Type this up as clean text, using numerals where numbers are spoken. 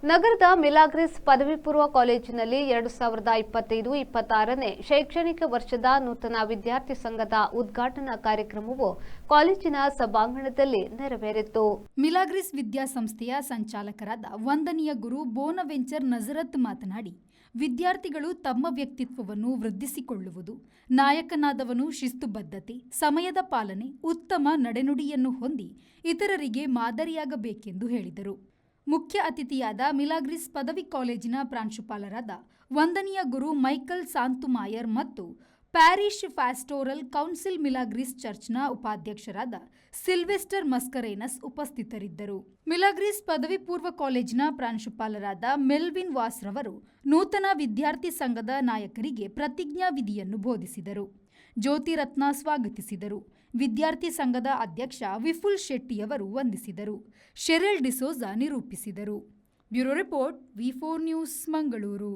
ನಗರದ ಮಿಲಾಗ್ರಿಸ್ ಪದವಿ ಪೂರ್ವ ಕಾಲೇಜಿನಲ್ಲಿ 2025-26ನೇ ಶೈಕ್ಷಣಿಕ ವರ್ಷದ ನೂತನ ವಿದ್ಯಾರ್ಥಿ ಸಂಘದ ಉದ್ಘಾಟನಾ ಕಾರ್ಯಕ್ರಮವು ಕಾಲೇಜಿನ ಸಭಾಂಗಣದಲ್ಲಿ ನೆರವೇರಿತು. ಮಿಲಾಗ್ರಿಸ್ ವಿದ್ಯಾಸಂಸ್ಥೆಯ ಸಂಚಾಲಕರಾದ ವಂದನೀಯ ಗುರು ಬೋನವೆಂಚರ್ ನಜರತ್ ಮಾತನಾಡಿ, ವಿದ್ಯಾರ್ಥಿಗಳು ತಮ್ಮ ವ್ಯಕ್ತಿತ್ವವನ್ನು ವೃದ್ಧಿಸಿಕೊಳ್ಳುವುದು, ನಾಯಕನಾದವನು ಶಿಸ್ತುಬದ್ಧತೆ, ಸಮಯದ ಪಾಲನೆ, ಉತ್ತಮ ನಡೆನುಡಿಯನ್ನು ಹೊಂದಿ ಇತರರಿಗೆ ಮಾದರಿಯಾಗಬೇಕೆಂದು ಹೇಳಿದರು. ಮುಖ್ಯ ಅತಿಥಿಯಾದ ಮಿಲಾಗ್ರಿಸ್ ಪದವಿ ಕಾಲೇಜಿನ ಪ್ರಾಂಶುಪಾಲರಾದ ವಂದನೀಯ ಗುರು ಮೈಕಲ್ ಸಾಂತುಮಾಯರ್ ಮತ್ತು ಪ್ಯಾರಿಷ್ ಪಾಸ್ಟೋರಲ್ ಕೌನ್ಸಿಲ್ ಮಿಲಾಗ್ರಿಸ್ ಚರ್ಚ್ನ ಉಪಾಧ್ಯಕ್ಷರಾದ ಸಿಲ್ವೆಸ್ಟರ್ ಮಸ್ಕರೇನಸ್ ಉಪಸ್ಥಿತರಿದ್ದರು. ಮಿಲಾಗ್ರಿಸ್ ಪದವಿ ಪೂರ್ವ ಕಾಲೇಜಿನ ಪ್ರಾಂಶುಪಾಲರಾದ ಮೆಲ್ವಿನ್ ವಾಸ್ ರವರು ನೂತನ ವಿದ್ಯಾರ್ಥಿ ಸಂಘದ ನಾಯಕರಿಗೆ ಪ್ರತಿಜ್ಞಾ ವಿಧಿಯನ್ನು ಬೋಧಿಸಿದರು. ಜ್ಯೋತಿರತ್ನ ಸ್ವಾಗತಿಸಿದರು. ವಿದ್ಯಾರ್ಥಿ ಸಂಘದ ಅಧ್ಯಕ್ಷ ವಿಫುಲ್ ಶೆಟ್ಟಿಯವರು ವಂದಿಸಿದರು. ಶೆರೆಲ್ ಡಿಸೋಜಾ ನಿರೂಪಿಸಿದರು. ಬ್ಯೂರೋ ರಿಪೋರ್ಟ್, ವಿ4 ನ್ಯೂಸ್, ಮಂಗಳೂರು.